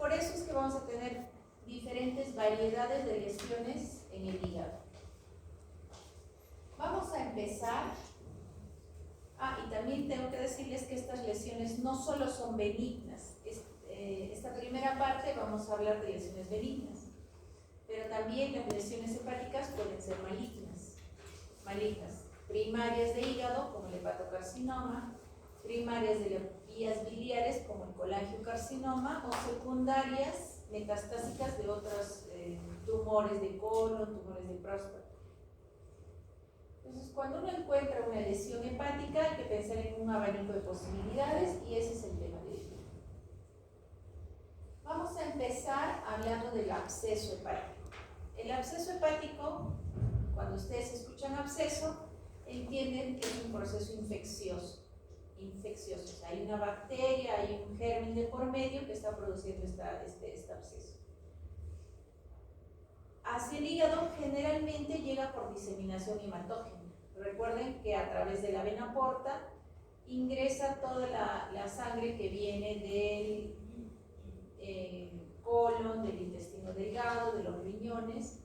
por eso es que vamos a tener diferentes variedades de lesiones en el hígado. Vamos a empezar. Y también tengo que decirles que estas lesiones no solo son benignas. Esta primera parte vamos a hablar de lesiones benignas, pero también las lesiones hepáticas pueden ser malignas. Primarias de hígado, como el hepatocarcinoma, primarias de las vías biliares, como el colangiocarcinoma, o secundarias metastásicas de otros tumores de colon, tumores de próstata. Entonces, cuando uno encuentra una lesión hepática, hay que pensar en un abanico de posibilidades y ese es el tema de hoy. Vamos a empezar hablando del absceso hepático. El absceso hepático, cuando ustedes escuchan absceso, entienden que es un proceso infeccioso. O sea, hay una bacteria, hay un germen de por medio que está produciendo este absceso. Hacia el hígado generalmente llega por diseminación hematógena. Recuerden que a través de la vena porta ingresa toda la sangre que viene del colon, del intestino delgado, de los riñones.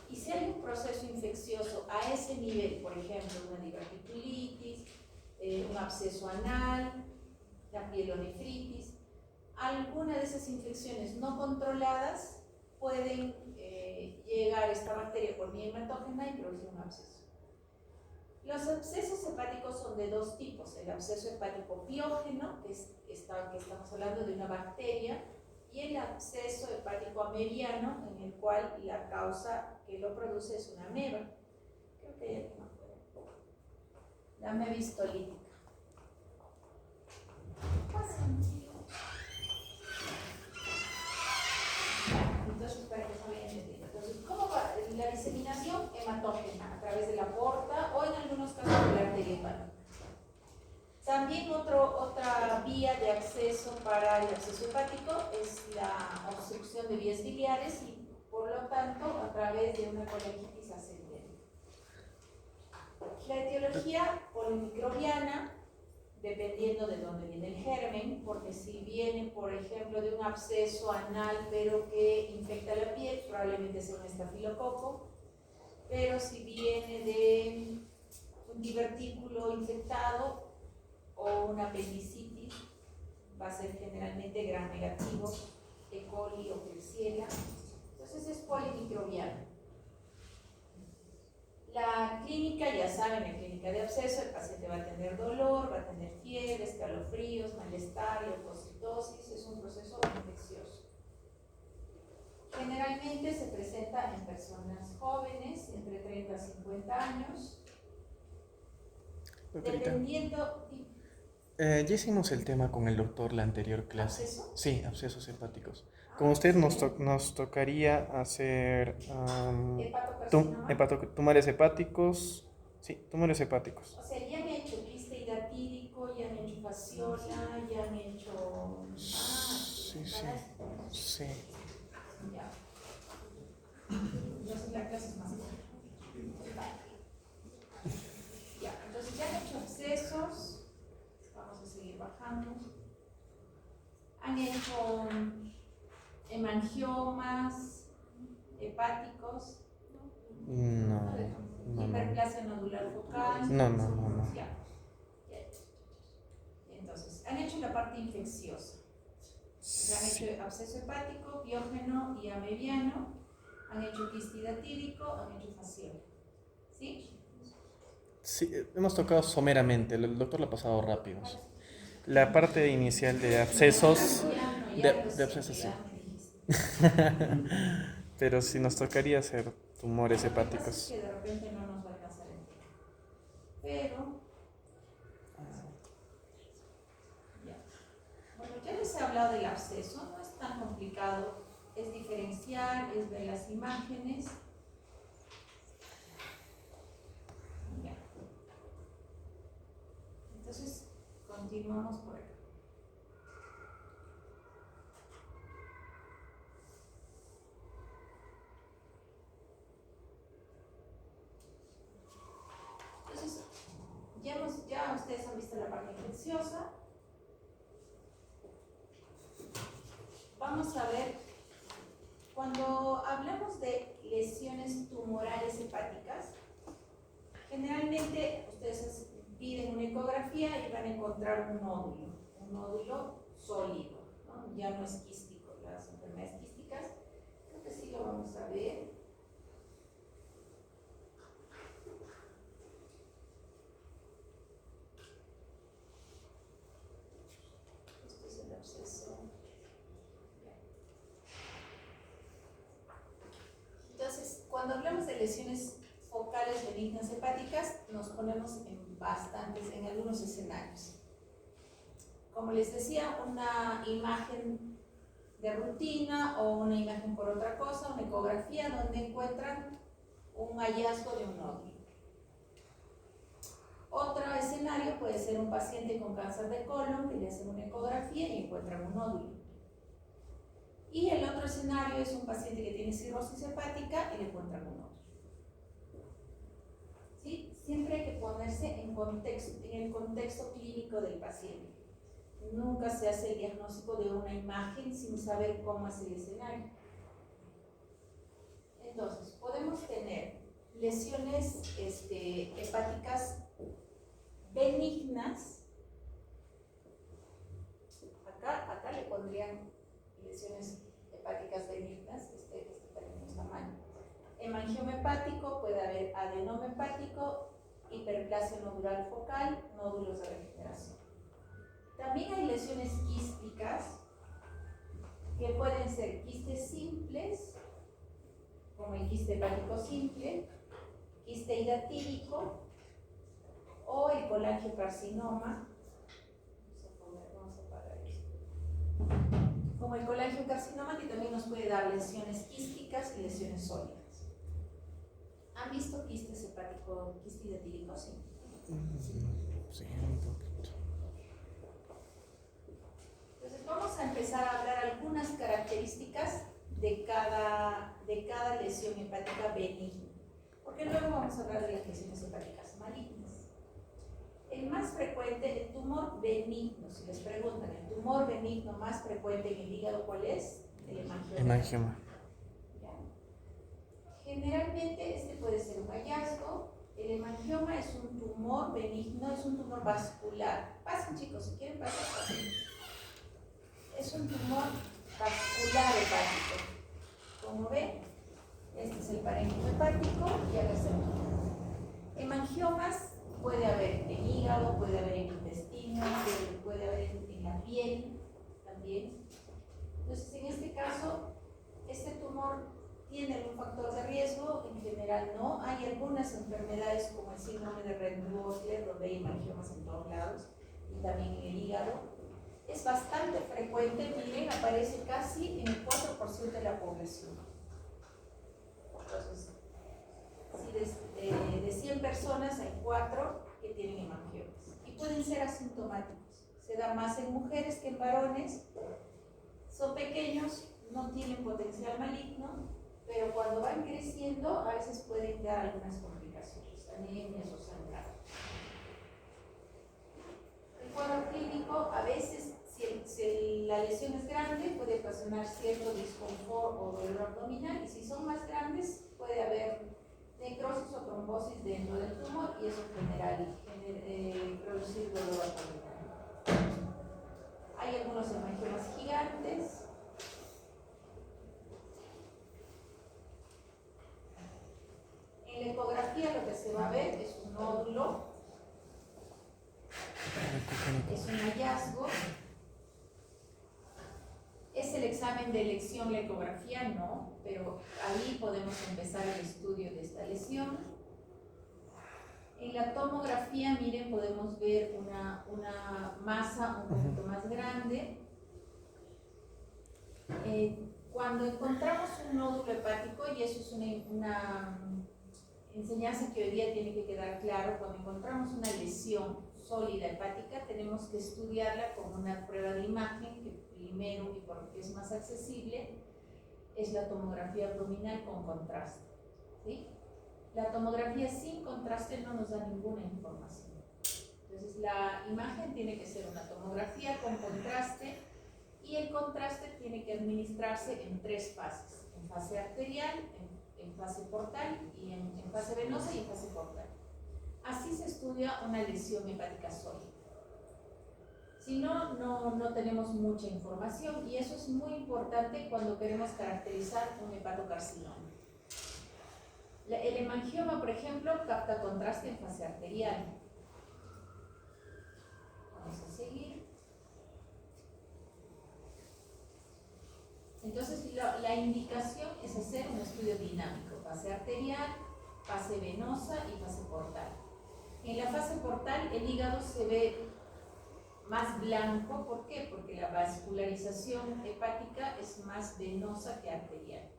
Y si hay un proceso infeccioso a ese nivel, por ejemplo, una diverticulitis, un absceso anal, la pielonefritis, alguna de esas infecciones no controladas pueden llegar esta bacteria por vía hematógena y producir un absceso. Los abscesos hepáticos son de dos tipos: el absceso hepático piógeno, que estamos hablando de una bacteria, y el absceso hepático amebiano, en el cual la causa que lo produce es una ameba. Creo que hay aquí más. La ameba histolítica. Entonces, para que se vayan entendiendo. Entonces, ¿cómo va? La diseminación hematógena a través de la porta o en algunos casos de la arteria hepática. También otra vía de acceso para el absceso hepático es la obstrucción de vías biliares y, por lo tanto, a través de una colectitis ascendente. La etiología polimicrobiana, dependiendo de dónde viene el germen, porque si viene, por ejemplo, de un absceso anal pero que infecta la piel, probablemente sea un estafilococo, pero si viene de un divertículo infectado o una apendicitis, va a ser generalmente gram negativo, E. coli o Klebsiella. Entonces es polimicrobiano. La clínica, ya saben, la clínica de absceso, el paciente va a tener dolor, va a tener fiebre, escalofríos, malestar, leucocitosis, es un proceso infeccioso. Generalmente se presenta en personas jóvenes, entre 30 a 50 años, Doctorita, dependiendo... ya hicimos el tema con el doctor la anterior clase. ¿Absceso? Sí, abscesos hepáticos. Con usted nos tocaría hacer Hepatocarcinoma. tumores hepáticos. Sí, tumores hepáticos. O sea, ya han hecho quiste hidatídico, ya han hecho fasciola, ya han hecho... Sí. Sí. Ya. Entonces la clase es más corta. Ya, entonces ya han hecho abscesos. Vamos a seguir bajando. Han hecho hemangiomas hepáticos. No. Hiperplasia nodular focal. No. Ya. Entonces, han hecho la parte infecciosa. Han hecho absceso hepático, piógeno y amebiano. Han hecho quiste hidatídico, han hecho fasciola. ¿Sí? Sí, hemos tocado someramente, el doctor lo ha pasado rápido. La parte inicial de abscesos, de abscesos sí. Pero sí nos tocaría hacer tumores hepáticos. Es que de repente no nos va a alcanzar el tiempo. Pero, ya. Bueno, ya les he hablado del absceso, no es tan complicado, es diferenciar, es ver las imágenes. Ya. Entonces, continuamos por acá. Entonces, ya ustedes han visto la parte infecciosa. vamos a ver, cuando hablamos de lesiones tumorales hepáticas, generalmente ustedes piden una ecografía y van a encontrar un nódulo sólido, ¿no? Ya no es quístico, las enfermedades quísticas, creo que sí lo vamos a ver. Esto es el absceso. Entonces, cuando hablamos de lesiones focales benignas hepáticas, nos ponemos en algunos escenarios. Como les decía, una imagen de rutina o una imagen por otra cosa, una ecografía donde encuentran un hallazgo de un nódulo. Otro escenario puede ser un paciente con cáncer de colon que le hacen una ecografía y encuentran un nódulo. Y el otro escenario es un paciente que tiene cirrosis hepática y le encuentran un nódulo. ¿Sí? Siempre hay que ponerse en el contexto clínico del paciente. Nunca se hace el diagnóstico de una imagen sin saber cómo es el escenario. Entonces, podemos tener lesiones hepáticas benignas. Acá le pondrían lesiones hepáticas benignas, este también está mal. Hemangioma hepático, puede haber adenoma hepático, hiperplasia nodular focal, nódulos de regeneración. También hay lesiones quísticas que pueden ser quistes simples, como el quiste hepático simple, quiste hidatídico o el colangiocarcinoma. Vamos a parar esto. Como el colangiocarcinoma, que también nos puede dar lesiones quísticas y lesiones sólidas. ¿Han visto quiste hidatídico? Sí. Sí, un poquito. Entonces vamos a empezar a hablar algunas características de cada lesión hepática benigna, porque luego vamos a hablar de las lesiones hepáticas malignas. El más frecuente, el tumor benigno, si les preguntan, el tumor benigno más frecuente en el hígado, ¿cuál es? El hemangioma. Hemangioma. Generalmente este puede ser un hallazgo. El hemangioma es un tumor benigno, es un tumor vascular. Pasen chicos, si quieren pasar, pasen. Es un tumor vascular hepático. Como ven, este es el parénquima hepático y acá está el tumor. Hemangiomas puede haber en hígado, puede haber en intestino, puede haber en la piel también. Entonces, en este caso, este tumor tiene algún factor de riesgo, en general no. Hay algunas enfermedades como el síndrome de Rett-Osler, donde hay hemangiomas en todos lados, y también en el hígado. Es bastante frecuente, miren, aparece casi en el 4% de la población. Entonces, si de 100 personas hay 4 que tienen hemangiomas. Y pueden ser asintomáticos. Se da más en mujeres que en varones. Son pequeños, no tienen potencial maligno, pero cuando van creciendo a veces pueden dar algunas complicaciones, anemias o sangrado. El cuadro clínico, a veces, si la lesión es grande, puede ocasionar cierto disconfort o dolor abdominal, y si son más grandes, puede haber necrosis o trombosis dentro del tumor, y eso producir dolor abdominal. Hay algunos hemangiomas gigantes. En la ecografía lo que se va a ver es un nódulo, es un hallazgo. ¿Es el examen de elección la ecografía? No, pero ahí podemos empezar el estudio de esta lesión. En la tomografía, miren, podemos ver una masa un poquito más grande. Cuando encontramos un nódulo hepático, y eso es una enseñanza que hoy día tiene que quedar claro, cuando encontramos una lesión sólida hepática, tenemos que estudiarla con una prueba de imagen, que primero, y porque es más accesible, es la tomografía abdominal con contraste, ¿sí? La tomografía sin contraste no nos da ninguna información. Entonces la imagen tiene que ser una tomografía con contraste, Y el contraste tiene que administrarse en 3 fases, en fase arterial, en fase portal, y en fase venosa y en fase portal. Así se estudia una lesión hepática sólida. Si no, no tenemos mucha información, y eso es muy importante cuando queremos caracterizar un hepatocarcinoma. El hemangioma, por ejemplo, capta contraste en fase arterial. Vamos a seguir. Entonces, la indicación es hacer un estudio dinámico, fase arterial, fase venosa y fase portal. En la fase portal, el hígado se ve más blanco. ¿Por qué? Porque la vascularización hepática es más venosa que arterial.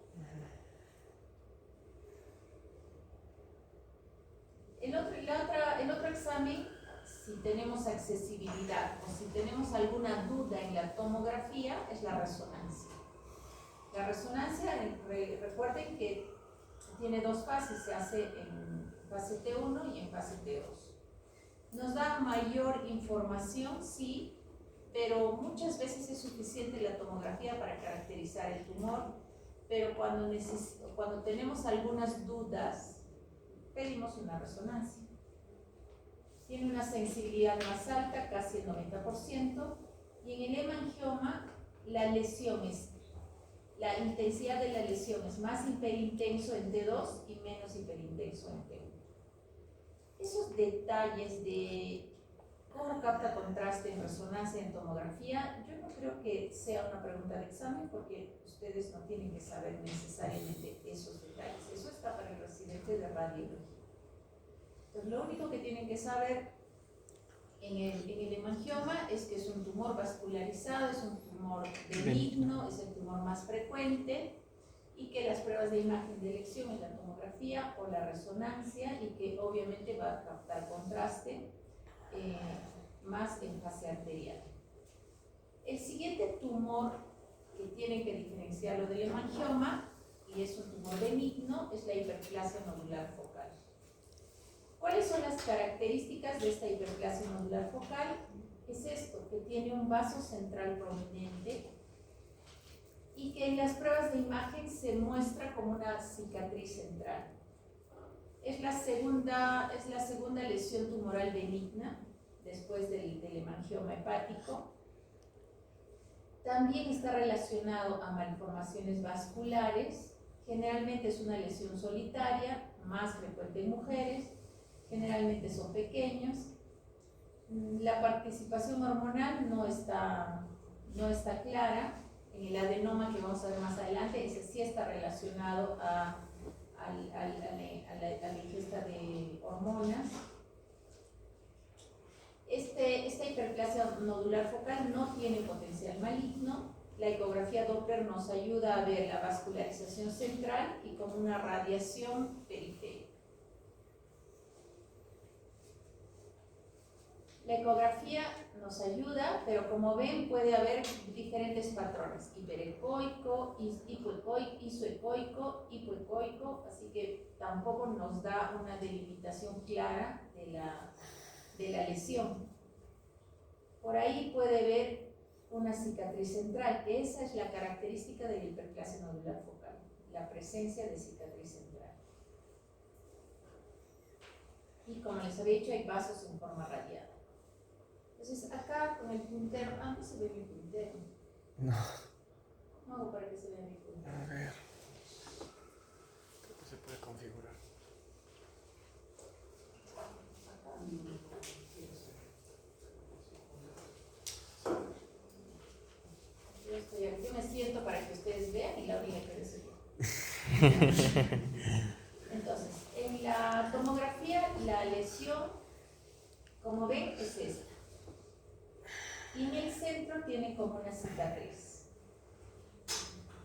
El otro examen, si tenemos accesibilidad o si tenemos alguna duda en la tomografía, es la resonancia. La resonancia, recuerden que tiene 2 fases, se hace en fase T1 y en fase T2. Nos da mayor información, sí, pero muchas veces es suficiente la tomografía para caracterizar el tumor, pero cuando tenemos algunas dudas, pedimos una resonancia. Tiene una sensibilidad más alta, casi el 90%, y en el hemangioma la intensidad de la lesión es más hiperintenso en T2 y menos hiperintenso en T1. Esos detalles de cómo capta contraste en resonancia en tomografía, yo no creo que sea una pregunta de examen, porque ustedes no tienen que saber necesariamente esos detalles. Eso está para el residente de radiología. Entonces, lo único que tienen que saber en el hemangioma es que es un tumor vascularizado, es un tumor benigno, es el tumor más frecuente, y que las pruebas de imagen de elección es la tomografía o la resonancia, y que obviamente va a captar contraste más en fase arterial. El siguiente tumor que tienen que diferenciarlo del hemangioma, y es un tumor benigno, es la hiperplasia nodular focal. ¿Cuáles son las características de esta hiperplasia nodular focal? Es esto, que tiene un vaso central prominente y que en las pruebas de imagen se muestra como una cicatriz central. Es la segunda lesión tumoral benigna después del hemangioma hepático. También está relacionado a malformaciones vasculares. Generalmente es una lesión solitaria, más frecuente en mujeres. Generalmente son pequeños. La participación hormonal no está clara. En el adenoma, que vamos a ver más adelante, ese sí está relacionado a la ingesta de hormonas. Esta hiperplasia nodular focal no tiene potencial maligno. La ecografía Doppler nos ayuda a ver la vascularización central y como una radiación periférica. La ecografía nos ayuda, pero como ven puede haber diferentes patrones: hiperecoico, hipoecoico, isoecoico, hipoecoico, así que tampoco nos da una delimitación clara de la lesión. Por ahí puede ver una cicatriz central, que esa es la característica de la hiperplasia nodular focal, la presencia de cicatriz central. Y como les había dicho, hay vasos en forma radiada. Entonces acá con el puntero, no se ve mi puntero. No. No hago para que se vea mi puntero. A ver. Creo que se puede configurar. Yo me siento para que ustedes vean y la única que les soy yo. Entonces, en la tomografía, la lesión, como ven, es esta. Y en el centro tiene como una cicatriz.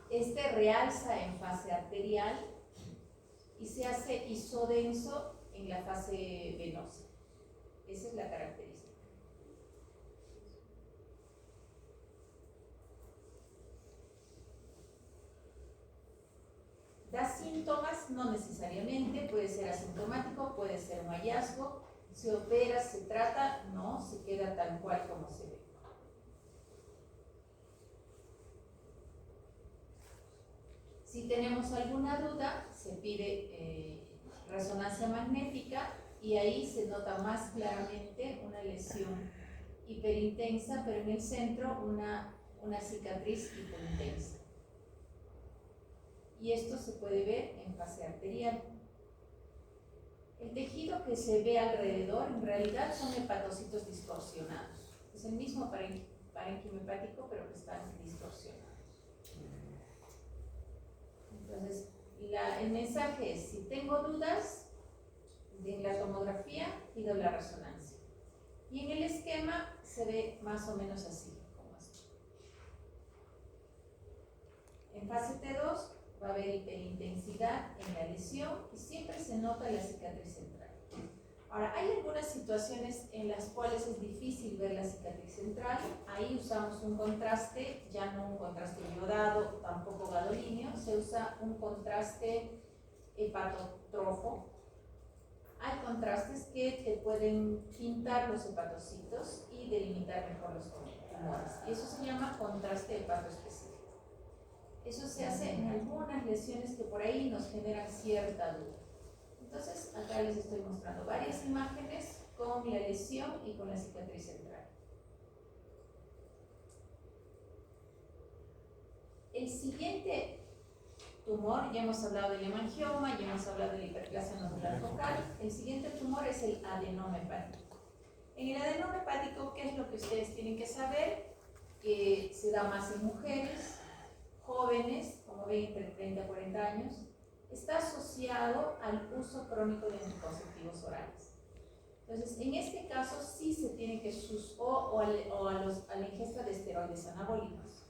Este realza en fase arterial y se hace isodenso en la fase venosa. Esa es la característica. ¿Da síntomas? No necesariamente, puede ser asintomático, puede ser un hallazgo. Se opera, se trata, no, se queda tal cual como se ve. Si tenemos alguna duda, se pide resonancia magnética y ahí se nota más claramente una lesión hiperintensa, pero en el centro una cicatriz hiperintensa. Y esto se puede ver en fase arterial. El tejido que se ve alrededor en realidad son hepatocitos distorsionados. Es el mismo parénquima hepático, pero que están distorsionados. Entonces, el mensaje es, si tengo dudas de la tomografía, pido la resonancia. Y en el esquema se ve más o menos así, como esto. En fase T2 va a haber hiperintensidad en la lesión y siempre se nota la cicatriz central. Ahora, hay algunas situaciones en las cuales es difícil ver la cicatriz central. Ahí usamos un contraste, ya no un contraste iodado, tampoco gadolíneo, se usa un contraste hepatotrofo. Hay contrastes que te pueden pintar los hepatocitos y delimitar mejor los tumores. Y eso se llama contraste hepatoespecífico. Eso se hace en algunas lesiones que por ahí nos generan cierta duda. Entonces, acá les estoy mostrando varias imágenes con la lesión y con la cicatriz central. El siguiente tumor, ya hemos hablado del hemangioma, ya hemos hablado de la hiperplasia nodular focal. El siguiente tumor es el adenoma hepático. En el adenoma hepático, ¿qué es lo que ustedes tienen que saber? Que se da más en mujeres jóvenes, como ven, entre 30 y 40 años. Está asociado al uso crónico de anticonceptivos orales. Entonces, en este caso sí se tiene que a la ingesta de esteroides anabólicos,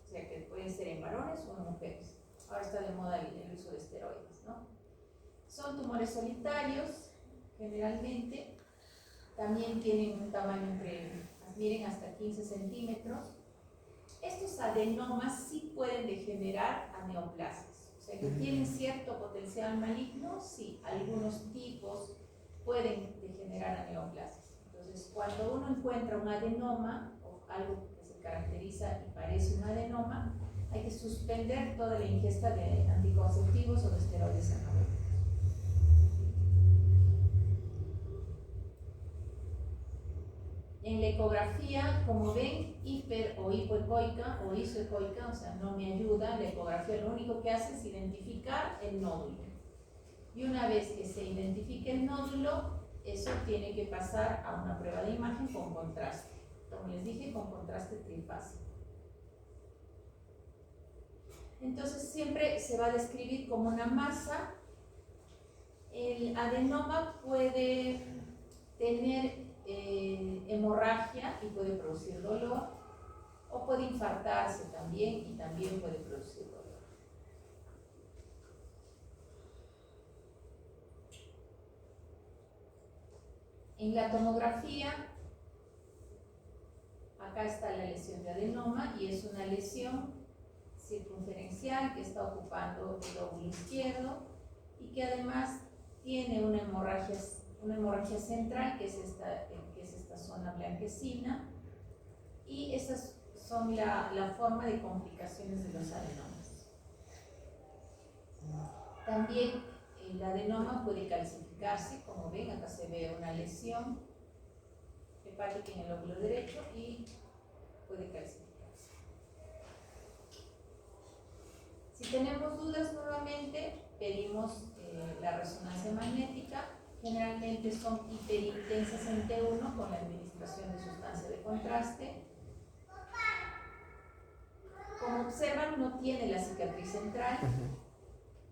o sea que pueden ser en varones o en mujeres. Ahora está de moda el uso de esteroides, ¿no? Son tumores solitarios, generalmente, también tienen un tamaño miren, hasta 15 centímetros. Estos adenomas sí pueden degenerar a neoplasias. O sea, que tienen cierto potencial maligno, sí, algunos tipos pueden degenerar a neoplasias. Entonces, cuando uno encuentra un adenoma, o algo que se caracteriza y parece un adenoma, hay que suspender toda la ingesta de anticonceptivos o de esteroides anabólicos. En la ecografía, como ven, hiper o hipoecoica o isoecoica, o sea, no me ayuda. La ecografía lo único que hace es identificar el nódulo. Y una vez que se identifique el nódulo, eso tiene que pasar a una prueba de imagen con contraste. Como les dije, con contraste trifásico. Entonces siempre se va a describir como una masa. El adenoma puede tener hemorragia y puede producir dolor, o puede infartarse también y también puede producir dolor. En la tomografía, acá está la lesión de adenoma y es una lesión circunferencial que está ocupando el lóbulo izquierdo y que además tiene una hemorragia central, que es esta zona blanquecina, y esas son la forma de complicaciones de los adenomas. También el adenoma puede calcificarse, como ven, acá se ve una lesión hepática en el lóbulo derecho y puede calcificarse. Si tenemos dudas, nuevamente pedimos la resonancia magnética. Generalmente son hiperintensas en T1 con la administración de sustancia de contraste. Como observan, no tiene la cicatriz central.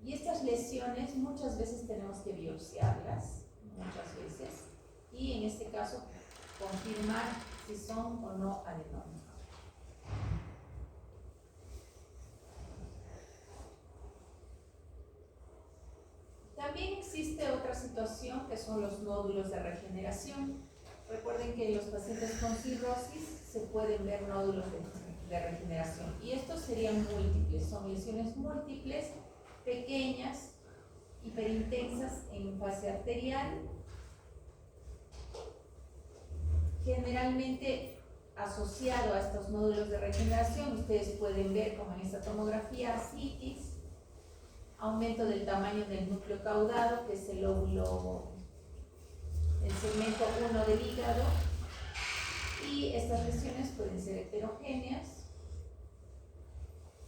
Y estas lesiones muchas veces tenemos que biopsiarlas, y en este caso confirmar si son o no adenomas. También existe otra situación que son los nódulos de regeneración. Recuerden que en los pacientes con cirrosis se pueden ver nódulos de regeneración, y estos serían múltiples, son lesiones múltiples, pequeñas, hiperintensas en fase arterial, generalmente asociado a estos nódulos de regeneración. Ustedes pueden ver, como en esta tomografía, ascitis, aumento del tamaño del núcleo caudado, que es el lóbulo, el segmento 1 del hígado, y estas lesiones pueden ser heterogéneas.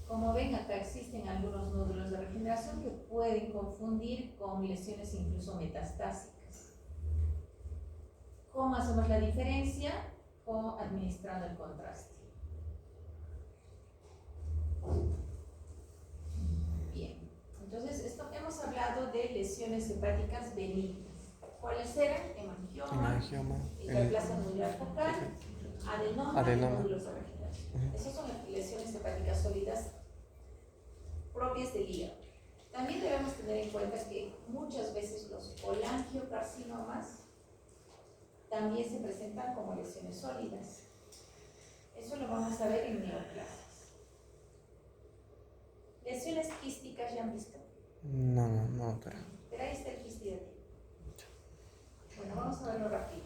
Como ven, acá existen algunos nódulos de regeneración que pueden confundir con lesiones incluso metastásicas. ¿Cómo hacemos la diferencia? Administrando el contraste. Bien, entonces hemos hablado de lesiones hepáticas benignas. ¿Cuáles eran? Hemangioma, hiperplasia nodular focal, adenoma y nódulos de regeneración. Esas son las lesiones hepáticas sólidas propias del hígado. También debemos tener en cuenta que muchas veces los colangiocarcinomas también se presentan como lesiones sólidas. Eso lo vamos a ver en neoplasias. Lesiones quísticas, ¿ya han visto? No, Pero ahí está el quistidativo. Bueno, vamos a verlo rápido.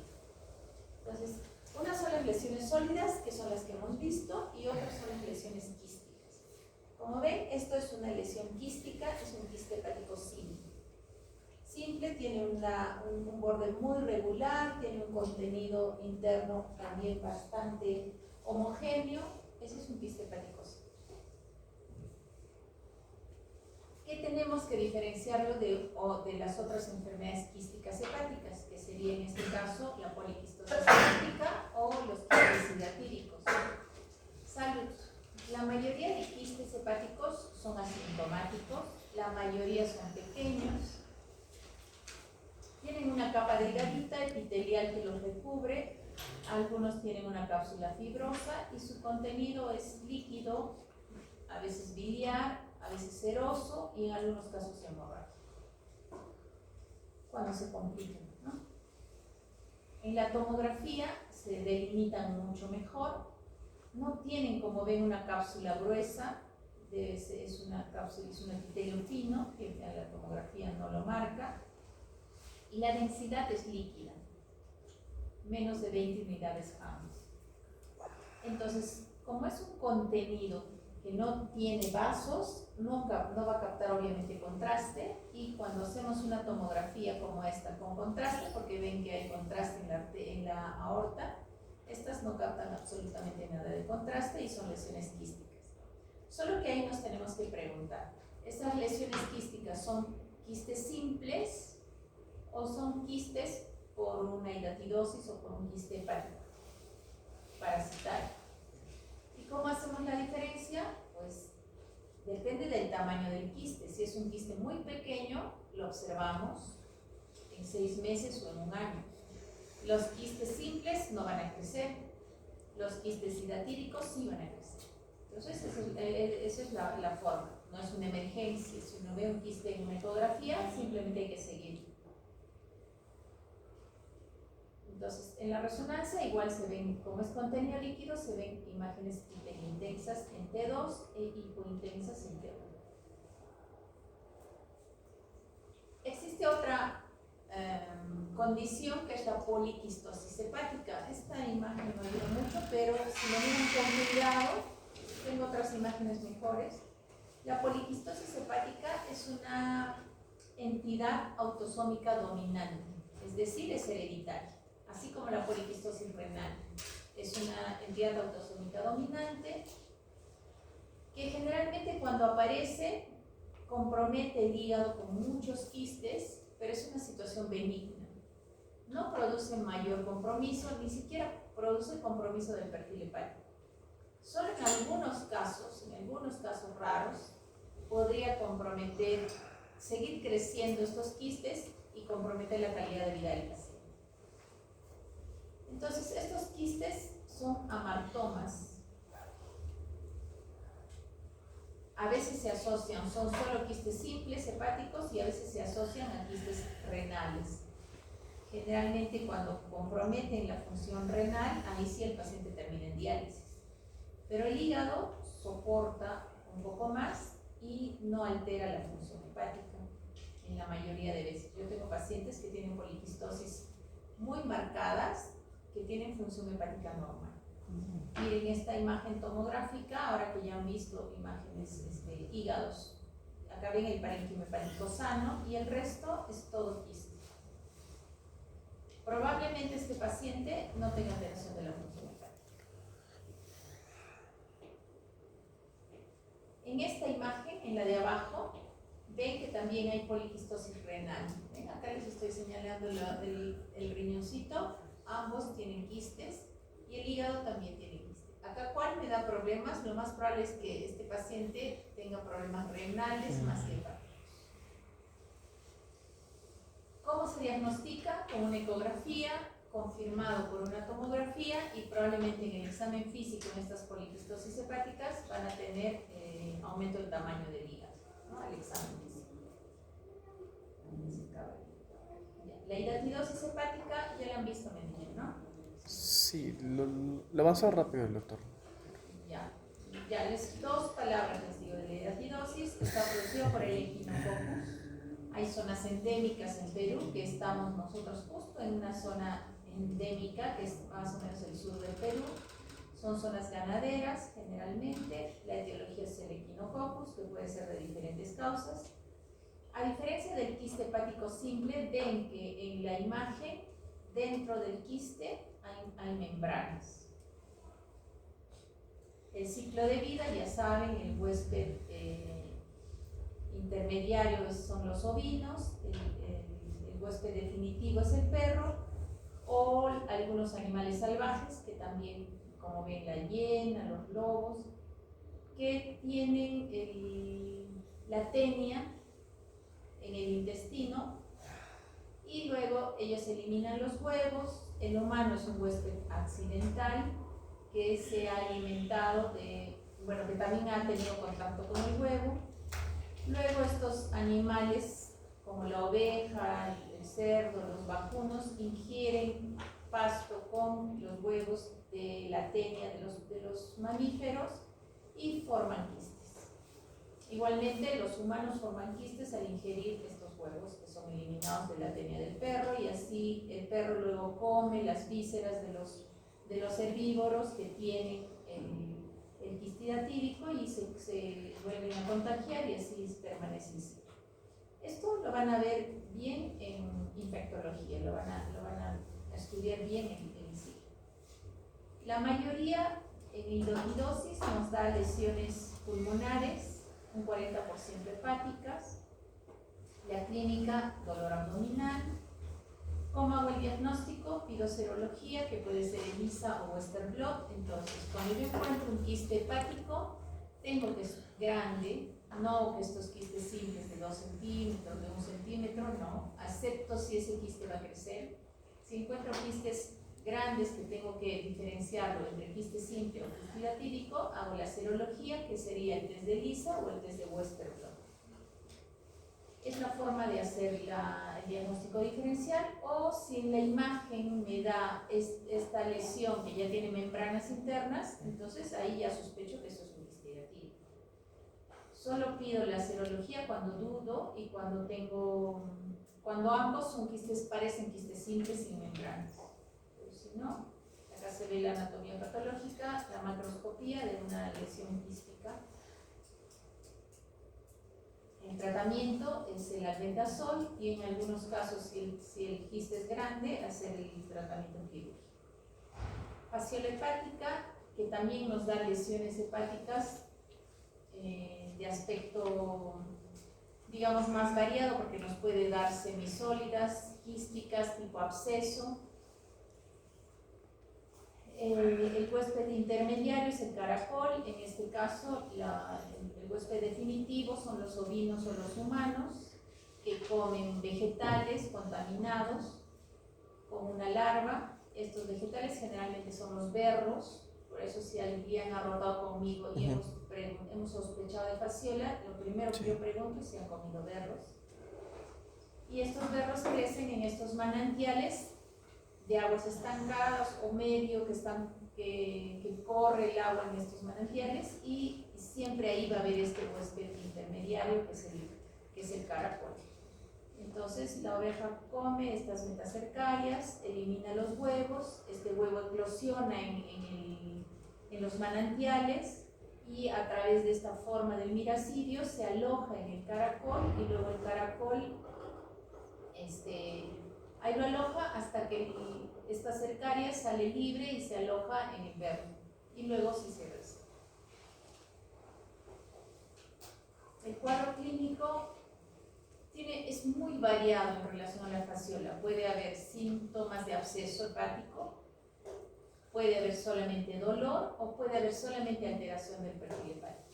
Entonces, unas son las lesiones sólidas, que son las que hemos visto, y otras son las lesiones quísticas. Como ven, esto es una lesión quística, es un quiste hepático simple. Simple, tiene un borde muy regular, tiene un contenido interno también bastante homogéneo. Ese es un quiste hepático simple. ¿Qué tenemos que diferenciarlo de las otras enfermedades quísticas hepáticas? Que sería en este caso la poliquistosis hepática o los quistes hidatíricos. Salud. La mayoría de quistes hepáticos son asintomáticos, la mayoría son pequeños, tienen una capa delgadita epitelial que los recubre, algunos tienen una cápsula fibrosa y su contenido es líquido, a veces biliar, a veces seroso y en algunos casos hemorrágico, cuando se complican, ¿no? En la tomografía se delimitan mucho mejor, no tienen, como ven, una cápsula gruesa, es una cápsula, es un epitelio fino, que la tomografía no lo marca, y la densidad es líquida, menos de 20 unidades Hams. Entonces, como es un contenido que no tiene vasos, no va a captar obviamente contraste, y cuando hacemos una tomografía como esta con contraste, porque ven que hay contraste en la aorta, estas no captan absolutamente nada de contraste y son lesiones quísticas. Solo que ahí nos tenemos que preguntar, ¿estas lesiones quísticas son quistes simples o son quistes por una hidatidosis o por un quiste hepático parasitario? ¿Y cómo hacemos la diferencia? Pues depende del tamaño del quiste. Si es un quiste muy pequeño, lo observamos en 6 meses o en un año. Los quistes simples no van a crecer, los quistes hidatíricos sí van a crecer. Entonces, esa es la forma, no es una emergencia. Si uno ve un quiste en una ecografía, simplemente hay que seguir. Entonces, en la resonancia igual se ven, como es contenido líquido, se ven imágenes hiperintensas en T2 e hipointensas en T1. Existe otra condición que es la poliquistosis hepática. Esta imagen no ayuda mucho, pero si lo miran con cuidado, tengo otras imágenes mejores. La poliquistosis hepática es una entidad autosómica dominante, es decir, es hereditaria, así como la poliquistosis renal. Es una entidad autosómica dominante que generalmente cuando aparece compromete el hígado con muchos quistes, pero es una situación benigna. No produce mayor compromiso, ni siquiera produce compromiso del perfil hepático. Solo en algunos casos raros, podría comprometer, seguir creciendo estos quistes y comprometer la calidad de vida del paciente. Entonces, estos quistes son amartomas. A veces se asocian, son solo quistes simples hepáticos y a veces se asocian a quistes renales. Generalmente cuando comprometen la función renal, ahí sí el paciente termina en diálisis. Pero el hígado soporta un poco más y no altera la función hepática en la mayoría de veces. Yo tengo pacientes que tienen poliquistosis muy marcadas, que tienen función hepática normal. Miren esta imagen tomográfica, ahora que ya han visto imágenes hígados Acá ven el parénquima hepático sano y el resto es todo quiste. Probablemente este paciente no tenga alteración de la función hepática. En esta imagen, en la de abajo, ven que también hay poliquistosis renal. ¿Ven? Acá les estoy señalando el riñoncito, ambos tienen quistes y el hígado también tiene quistes. Acá, ¿cuál me da problemas? Lo más probable es que este paciente tenga problemas renales más que hepáticos. ¿Cómo se diagnostica? Con una ecografía, confirmado por una tomografía y probablemente en el examen físico en estas poliquistosis hepáticas van a tener aumento del tamaño del hígado, ¿no? Al examen físico. La hidatidosis hepática ya la han visto, me dijeron, ¿no? Sí, lo avanzó rápido el doctor. Ya dos palabras les digo de la hidatidosis. Está producida por el Echinococcus. Hay zonas endémicas en Perú, que estamos nosotros justo en una zona endémica, que es más o menos el sur del Perú. Son zonas ganaderas, generalmente. La etiología es el Echinococcus, que puede ser de diferentes causas. A diferencia del quiste hepático simple, ven que en la imagen, dentro del quiste, hay membranas. El ciclo de vida, ya saben, el huésped intermediario son los ovinos, el huésped definitivo es el perro, o algunos animales salvajes que también, como ven, la hiena, los lobos, que tienen la tenia en el intestino y luego ellos eliminan los huevos. El humano es un huésped accidental que se ha alimentado que también ha tenido contacto con el huevo. Luego estos animales, como la oveja, el cerdo, los vacunos, ingieren pasto con los huevos de la tenia de los mamíferos y forman quistes. Igualmente, los humanos forman quistes al ingerir estos huevos que son eliminados de la tenia del perro, y así el perro luego come las vísceras de los herbívoros que tienen el quiste hidatídico y se vuelven a contagiar y así permanecen. Esto lo van a ver bien en infectología, lo van a estudiar bien en sí. La mayoría en hidatidosis nos da lesiones pulmonares, un 40% hepáticas. La clínica, dolor abdominal. ¿Cómo hago el diagnóstico? Pido serología, que puede ser ELISA o Western blot. Entonces, cuando yo encuentro un quiste hepático, tengo que es grande, no que estos quistes simples de 2 centímetros, de 1 centímetro, no. Acepto si ese quiste va a crecer. Si encuentro quistes grandes que tengo que diferenciarlo entre quiste simple o quiste hidatídico, hago la serología, que sería el test de ELISA o el test de Western blot. Es la forma de hacer el diagnóstico diferencial, o si en la imagen me da esta lesión que ya tiene membranas internas, entonces ahí ya sospecho que eso es un quiste hidatídico. Solo pido la serología cuando dudo y cuando ambos son quistes, parecen quistes simples sin membranas. Pero si no, acá se ve la anatomía patológica, la macroscopía de una lesión quística. El tratamiento es el albendazol y en algunos casos, si el quiste es grande, hacer el tratamiento quirúrgico. Fasciola hepática, que también nos da lesiones hepáticas de aspecto, digamos, más variado, porque nos puede dar semisólidas, quísticas, tipo absceso. El huésped intermediario es el caracol. En este caso, el huésped definitivo son los ovinos o los humanos que comen vegetales contaminados con una larva. Estos vegetales generalmente son los berros. Por eso, si alguien ha rotado conmigo y hemos sospechado de fasciola, lo primero que yo pregunto es si han comido berros. Y estos berros crecen en estos manantiales de aguas estancadas o medio que corre el agua en estos manantiales, y siempre ahí va a haber este huésped intermediario que es el caracol. Entonces la oveja come estas metacercarias, elimina los huevos, este huevo eclosiona en los manantiales y a través de esta forma del miracidio se aloja en el caracol y luego el caracol ahí lo aloja hasta que esta cercaria sale libre y se aloja en el verbo y luego sí se reza. El cuadro clínico es muy variado en relación a la fasciola. Puede haber síntomas de absceso hepático, puede haber solamente dolor o puede haber solamente alteración del perfil hepático.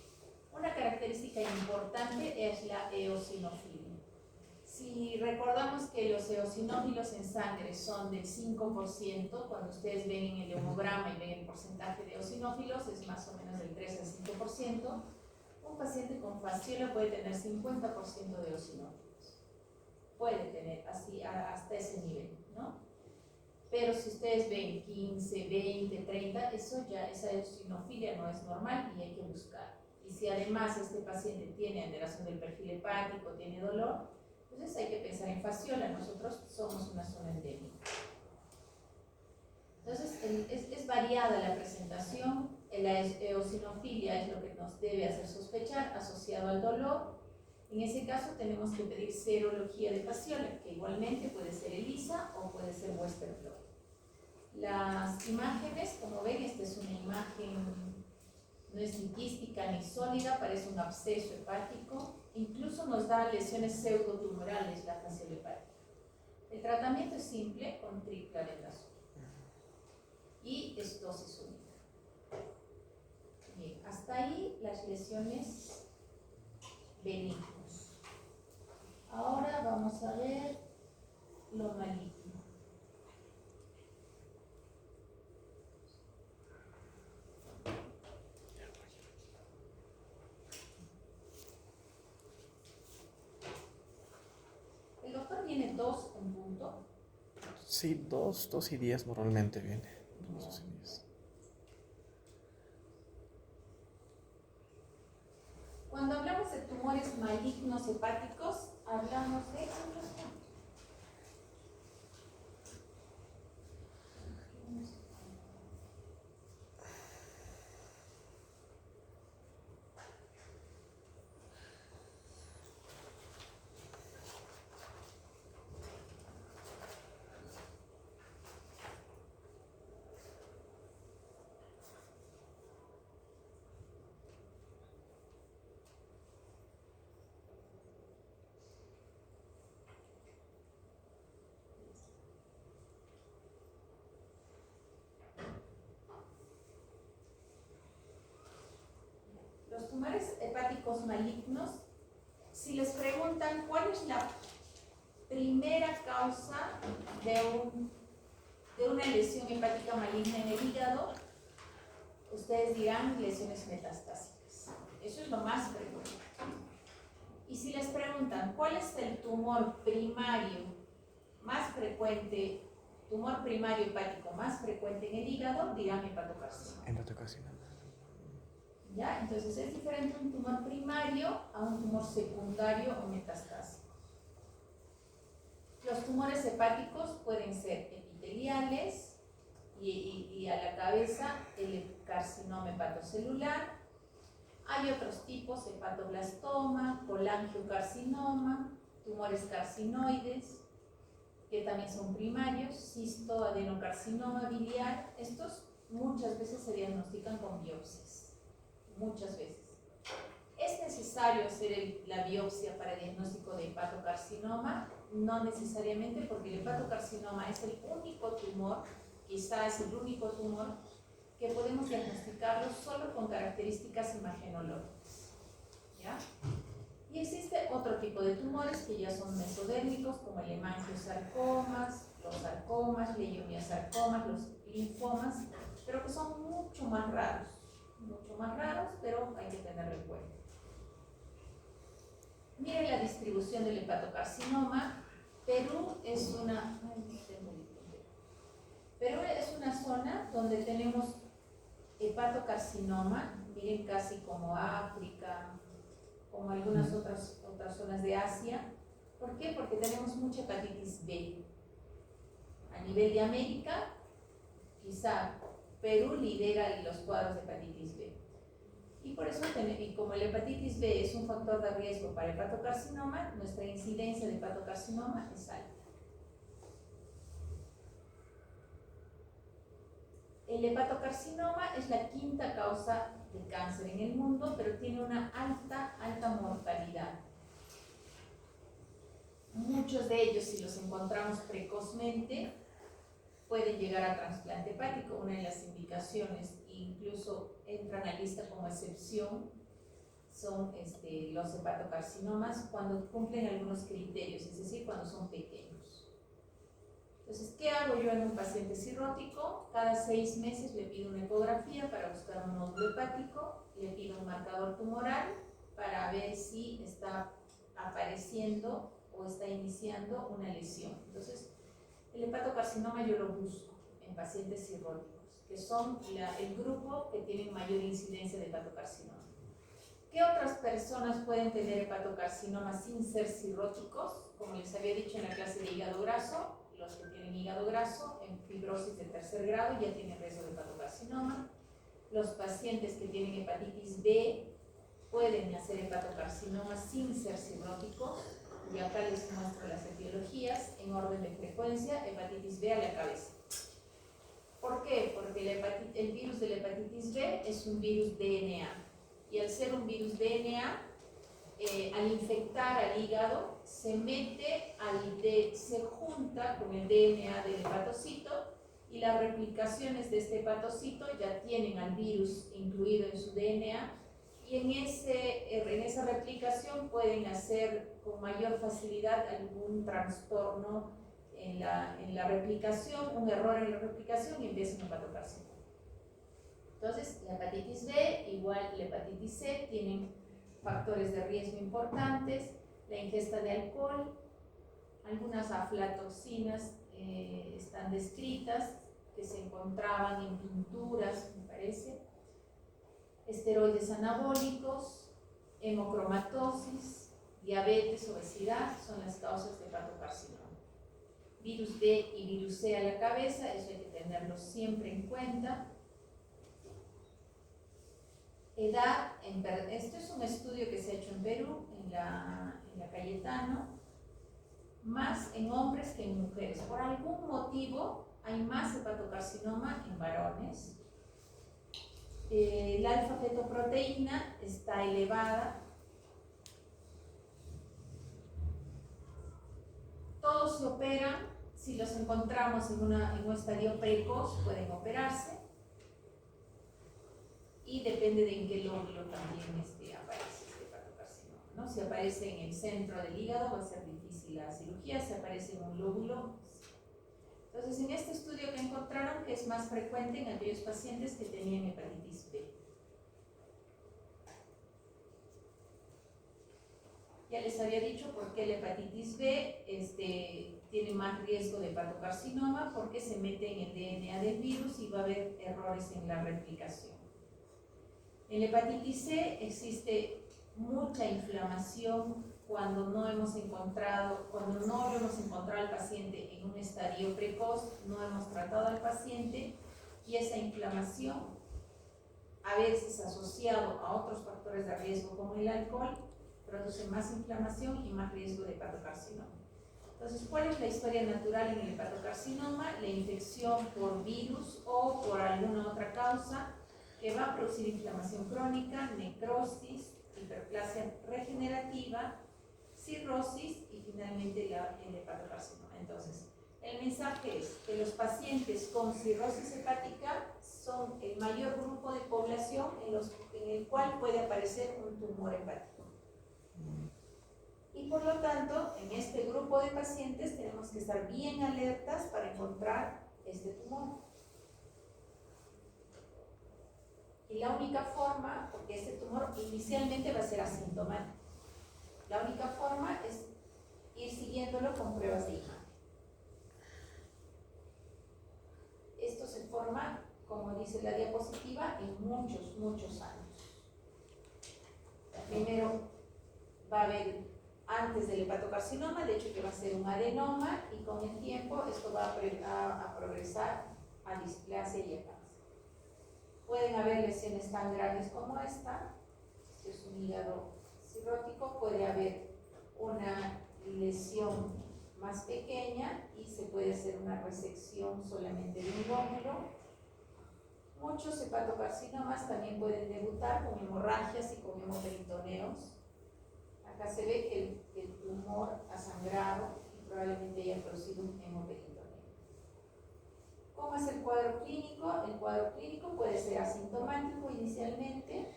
Una característica importante es la eosinofilia. Si recordamos que los eosinófilos en sangre son del 5%, cuando ustedes ven en el hemograma y ven el porcentaje de eosinófilos, es más o menos del 3 al 5%, un paciente con fasciola puede tener 50% de eosinófilos. Puede tener así hasta ese nivel, ¿no? Pero si ustedes ven 15, 20, 30, esa eosinofilia no es normal y hay que buscar. Y si además este paciente tiene alteración del perfil hepático, tiene dolor, entonces hay que pensar en fasciola. Nosotros somos una zona endémica. Entonces es variada la presentación. La eosinofilia es lo que nos debe hacer sospechar asociado al dolor. En ese caso tenemos que pedir serología de fasciola, que igualmente puede ser ELISA o puede ser Western blot. Las imágenes, como ven, esta es una imagen, no es ni quística ni sólida, parece un absceso hepático, incluso nos da lesiones pseudotumorales la fasciola hepática. El tratamiento es simple con triclaredazol y es dosis única. Bien, hasta ahí las lesiones benignas. Ahora vamos a ver lo maligno. El doctor viene 2 en punto. Sí, 2 y 10 normalmente viene. 2 y 10. Cuando hablamos de tumores malignos hepáticos, hablamos de... Los tumores hepáticos malignos, si les preguntan cuál es la primera causa de una lesión hepática maligna en el hígado, ustedes dirán lesiones metastásicas. Eso es lo más frecuente. Y si les preguntan cuál es el tumor primario más frecuente, tumor primario hepático más frecuente en el hígado, dirán hepatocarcinoma. Hepatocarcinoma. ¿Ya? Entonces es diferente un tumor primario a un tumor secundario o metastásico. Los tumores hepáticos pueden ser epiteliales y a la cabeza el carcinoma hepatocelular. Hay otros tipos, hepatoblastoma, colangiocarcinoma, tumores carcinoides, que también son primarios, cistoadenocarcinoma biliar. Estos muchas veces se diagnostican con biopsias. Muchas veces. ¿Es necesario hacer la biopsia para el diagnóstico de hepatocarcinoma? No necesariamente, porque el hepatocarcinoma es el único tumor, quizás el único tumor, que podemos diagnosticarlo solo con características imagenológicas. ¿Ya? Y existe otro tipo de tumores que ya son mesodérmicos, como el hemangiosarcomas, los sarcomas, leiomiosarcomas, los linfomas, pero que son mucho más raros, pero hay que tenerlo en cuenta. Miren la distribución del hepatocarcinoma. Perú es una zona donde tenemos hepatocarcinoma, miren, casi como África, como algunas otras zonas de Asia. ¿Por qué? Porque tenemos mucha hepatitis B. A nivel de América, quizá Perú lidera los cuadros de hepatitis B. Y por eso, y como la hepatitis B es un factor de riesgo para hepatocarcinoma, nuestra incidencia de hepatocarcinoma es alta. El hepatocarcinoma es la quinta causa de cáncer en el mundo, pero tiene una alta mortalidad. Muchos de ellos, si los encontramos precozmente, pueden llegar a trasplante hepático. Una de las indicaciones, incluso entran a lista como excepción, son los hepatocarcinomas cuando cumplen algunos criterios, es decir, cuando son pequeños. Entonces, ¿qué hago yo en un paciente cirrótico? Cada 6 meses le pido una ecografía para buscar un nódulo hepático, le pido un marcador tumoral para ver si está apareciendo o está iniciando una lesión. Entonces, el hepatocarcinoma yo lo busco en pacientes cirróticos, que son el grupo que tiene mayor incidencia de hepatocarcinoma. ¿Qué otras personas pueden tener hepatocarcinoma sin ser cirróticos? Como les había dicho en la clase de hígado graso, los que tienen hígado graso en fibrosis de 3er grado ya tienen riesgo de hepatocarcinoma. Los pacientes que tienen hepatitis B pueden hacer hepatocarcinoma sin ser cirróticos. Y acá les muestro las etiologías en orden de frecuencia. Hepatitis B a la cabeza. ¿Por qué? Porque el virus de la hepatitis B es un virus DNA. Y al ser un virus DNA, al infectar al hígado, se mete se junta con el DNA del hepatocito y las replicaciones de este hepatocito ya tienen al virus incluido en su DNA. Y en esa replicación pueden hacer con mayor facilidad algún trastorno en la replicación, un error en la replicación y empieza un hepatocarcinoma. Entonces, la hepatitis B, igual la hepatitis C, tienen factores de riesgo importantes, la ingesta de alcohol, algunas aflatoxinas están descritas, que se encontraban en pinturas, me parece, esteroides anabólicos, hemocromatosis, diabetes, obesidad, son las causas de hepatocarcinoma. Virus D y virus C a la cabeza, eso hay que tenerlo siempre en cuenta. Edad, esto es un estudio que se ha hecho en Perú, en la Cayetano, más en hombres que en mujeres. Por algún motivo hay más hepatocarcinoma en varones. La alfa-fetoproteína está elevada. Todos se operan, si los encontramos en un estadio precoz pueden operarse. Y depende de en qué lóbulo también aparece este hepatocarcinoma, ¿no? Si aparece en el centro del hígado va a ser difícil la cirugía, si aparece en un lóbulo. Entonces, en este estudio que encontraron que es más frecuente en aquellos pacientes que tenían hepatitis B. Ya les había dicho por qué la hepatitis B tiene más riesgo de hepatocarcinoma, porque se mete en el DNA del virus y va a haber errores en la replicación. En la hepatitis C existe mucha inflamación cuando no hemos encontrado al paciente en un estadio precoz, no hemos tratado al paciente, y esa inflamación, a veces asociado a otros factores de riesgo como el alcohol, produce más inflamación y más riesgo de hepatocarcinoma. Entonces, ¿cuál es la historia natural en el hepatocarcinoma? La infección por virus o por alguna otra causa que va a producir inflamación crónica, necrosis, hiperplasia regenerativa, cirrosis y finalmente el hepatocarcinoma. Entonces, el mensaje es que los pacientes con cirrosis hepática son el mayor grupo de población en el cual puede aparecer un tumor hepático. Y por lo tanto, en este grupo de pacientes tenemos que estar bien alertas para encontrar este tumor. Y la única forma, porque este tumor inicialmente va a ser asintomático, la única forma es ir siguiéndolo con pruebas de imagen. Esto se forma, como dice la diapositiva, en muchos años. Primero va a haber, antes del hepatocarcinoma, de hecho que va a ser un adenoma, y con el tiempo esto va a progresar a displasia y a cáncer. Pueden haber lesiones tan grandes como esta, si es un hígado cirrótico, puede haber una lesión más pequeña y se puede hacer una resección solamente de un lóbulo. Muchos hepatocarcinomas también pueden debutar con hemorragias y con hemoperitoneos. Acá se ve que el tumor ha sangrado y probablemente haya producido un hemoperitoneo. ¿Cómo es el cuadro clínico? El cuadro clínico puede ser asintomático inicialmente,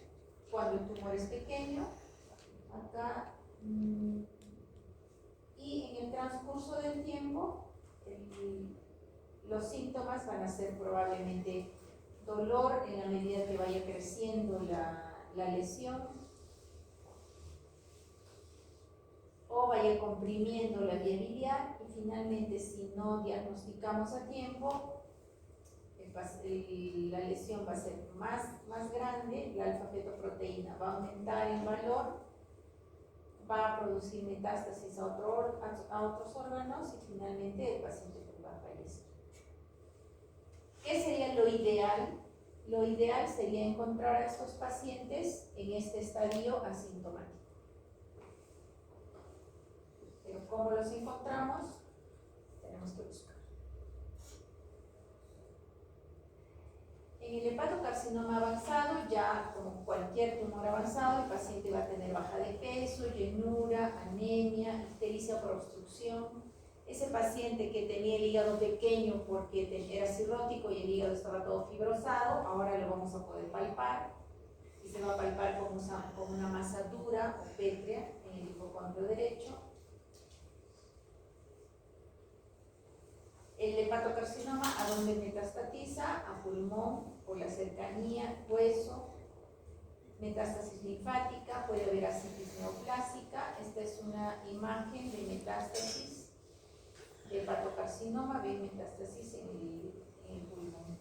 cuando el tumor es pequeño. Acá, y en el transcurso del tiempo, los síntomas van a ser probablemente dolor en la medida que vaya creciendo la lesión, o vaya comprimiendo la vía biliar, y finalmente, si no diagnosticamos a tiempo, la lesión va a ser más grande, la alfa-fetoproteína va a aumentar en valor, va a producir metástasis a otros órganos y finalmente el paciente va a fallecer. ¿Qué sería lo ideal? Lo ideal sería encontrar a estos pacientes en este estadio asintomático. Pero ¿cómo los encontramos? Tenemos que buscar. En el hepatocarcinoma avanzado, ya como cualquier tumor avanzado, el paciente va a tener baja de peso, llenura, anemia, ictericia por obstrucción. Ese paciente que tenía el hígado pequeño porque era cirrótico y el hígado estaba todo fibrosado, ahora lo vamos a poder palpar, y se va a palpar como una masa dura o pétrea en el hipocondrio derecho. El hepatocarcinoma, ¿a dónde metastatiza? A pulmón, por la cercanía, hueso, metástasis linfática, puede haber ascitis neoplásica. Esta es una imagen de metástasis de hepatocarcinoma, ve metástasis en el pulmón.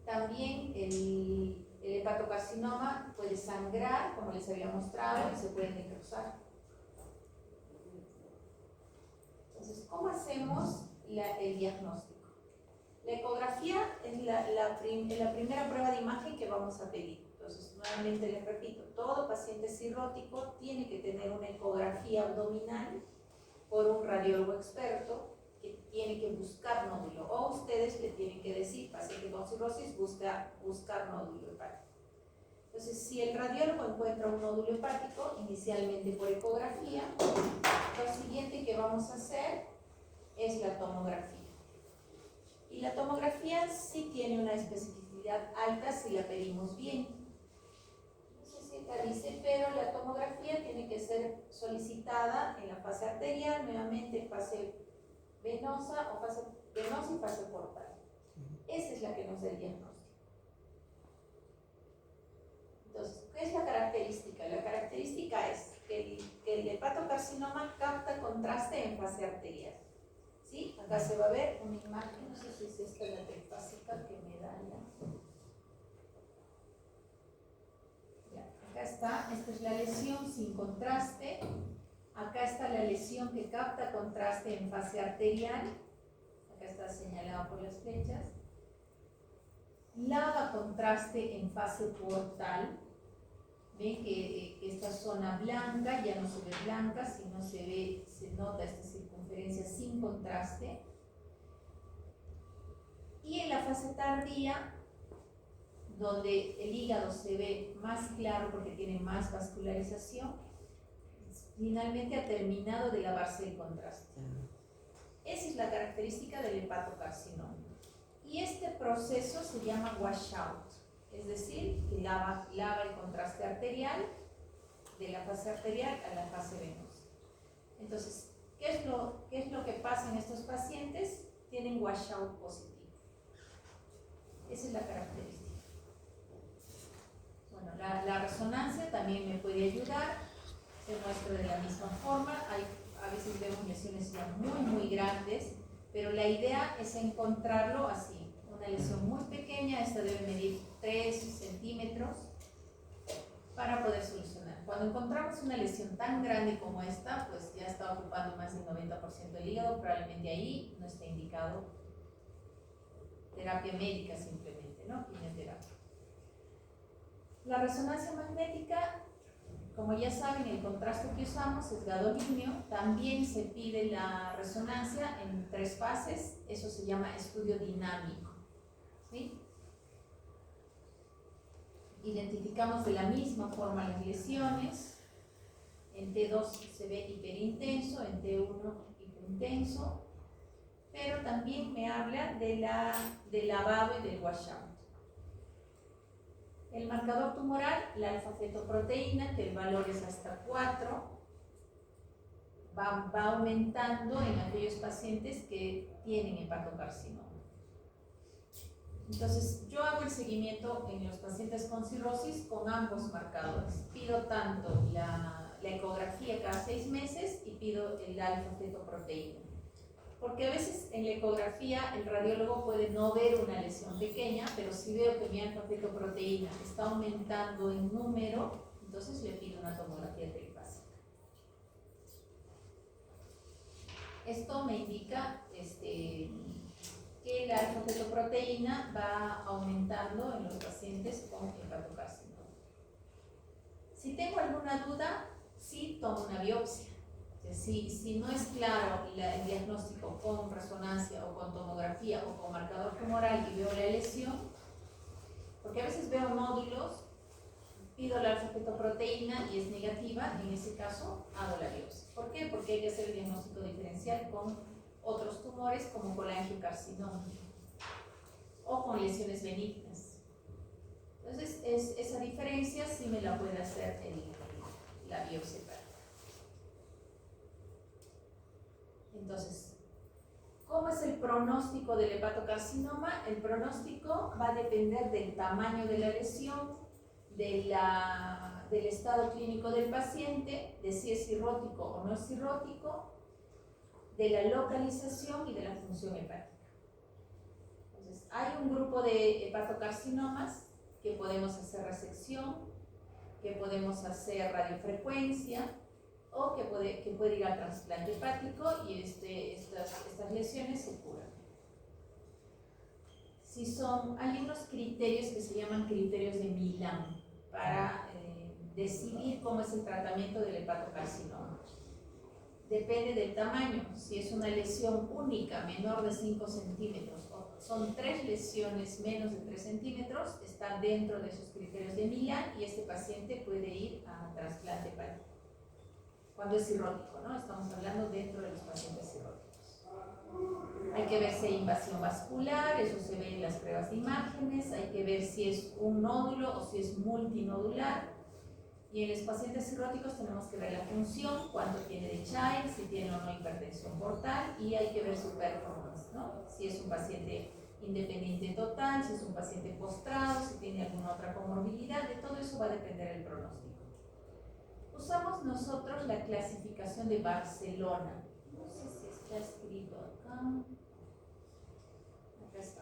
También el hepatocarcinoma puede sangrar, como les había mostrado, y se puede necrosar. Entonces, ¿cómo hacemos el diagnóstico? La ecografía es la primera prueba de imagen que vamos a pedir. Entonces, nuevamente les repito, todo paciente cirrótico tiene que tener una ecografía abdominal por un radiólogo experto que tiene que buscar nódulo, o ustedes le tienen que decir, paciente con cirrosis, buscar nódulo hepático. Entonces, si el radiólogo encuentra un nódulo hepático, inicialmente por ecografía, lo siguiente que vamos a hacer es la tomografía. Y la tomografía sí tiene una especificidad alta si la pedimos bien. No sé si acá dice, pero la tomografía tiene que ser solicitada en la fase arterial, nuevamente fase venosa o fase venosa y fase portal. Esa es la que nos da el diagnóstico. Entonces, ¿qué es la característica? La característica es que el hepatocarcinoma capta contraste en fase arterial. ¿Sí? Acá se va a ver una imagen, no sé si es esta la trifásica que me da ya. Acá está, esta es la lesión sin contraste. Acá está la lesión que capta contraste en fase arterial. Acá está señalada por las flechas. Lava contraste en fase portal. Ven que esta zona blanca ya no se ve blanca, sino se nota esta circunferencia sin contraste. Y en la fase tardía, donde el hígado se ve más claro porque tiene más vascularización, finalmente ha terminado de lavarse el contraste. Esa es la característica del hepatocarcinoma. Y este proceso se llama washout. Es decir, que lava el contraste arterial de la fase arterial a la fase venosa. Entonces, ¿qué es lo que pasa en estos pacientes? Tienen washout positivo. Esa es la característica. Bueno, la resonancia también me puede ayudar. Se muestra de la misma forma. A veces vemos lesiones ya muy grandes, pero la idea es encontrarlo así. Una lesión muy pequeña, esta debe medir 3 centímetros para poder solucionar. Cuando encontramos una lesión tan grande como esta, pues ya está ocupando más del 90% del hígado, probablemente ahí no está indicado terapia médica simplemente, ¿no? Quimioterapia. La resonancia magnética, como ya saben, el contraste que usamos es gadolinio. También se pide la resonancia en 3 fases, eso se llama estudio dinámico, ¿sí? Identificamos de la misma forma las lesiones. En T2 se ve hiperintenso, en T1 hiperintenso, pero también me habla del lavado y del washout. El marcador tumoral, la alfa-fetoproteína, que el valor es hasta 4, va aumentando en aquellos pacientes que tienen hepatocarcinoma. Entonces, yo hago el seguimiento en los pacientes con cirrosis con ambos marcadores. Pido tanto la ecografía cada 6 meses y pido el alfa-fetoproteína. Porque a veces en la ecografía el radiólogo puede no ver una lesión pequeña, pero si veo que mi alfa-fetoproteína está aumentando en número, entonces le pido una tomografía trifásica. Esto me indica que la alfa-fetoproteína va aumentando en los pacientes con hepatocarcinoma. Si tengo alguna duda, sí tomo una biopsia. Si no es claro el diagnóstico con resonancia o con tomografía o con marcador tumoral y veo la lesión, porque a veces veo nódulos, pido la alfa-fetoproteína y es negativa, en ese caso hago la biopsia. ¿Por qué? Porque hay que hacer el diagnóstico diferencial con otros tumores como colangiocarcinoma o con lesiones benignas. Entonces, esa diferencia sí me la puede hacer la biopsia. Entonces, ¿cómo es el pronóstico del hepatocarcinoma? El pronóstico va a depender del tamaño de la lesión, del estado clínico del paciente, de si es cirrótico o no es cirrótico, de la localización y de la función hepática. Entonces, hay un grupo de hepatocarcinomas que podemos hacer resección, que podemos hacer radiofrecuencia, o que puede ir al trasplante hepático y estas lesiones se curan. Hay unos criterios que se llaman criterios de Milán para decidir cómo es el tratamiento del hepatocarcinoma. Depende del tamaño, si es una lesión única, menor de 5 centímetros, o son 3 lesiones menos de 3 centímetros, está dentro de esos criterios de Milán y este paciente puede ir a trasplante hepático. Cuando es cirrótico, ¿no? Estamos hablando dentro de los pacientes cirróticos. Hay que ver si hay invasión vascular, eso se ve en las pruebas de imágenes, hay que ver si es un nódulo o si es multinodular. Y en los pacientes cirróticos tenemos que ver la función, cuánto tiene de Child, si tiene o no hipertensión portal, y hay que ver su performance, ¿no? Si es un paciente independiente total, si es un paciente postrado, si tiene alguna otra comorbilidad, de todo eso va a depender el pronóstico. Usamos nosotros la clasificación de Barcelona. No sé si está escrito acá. Acá está.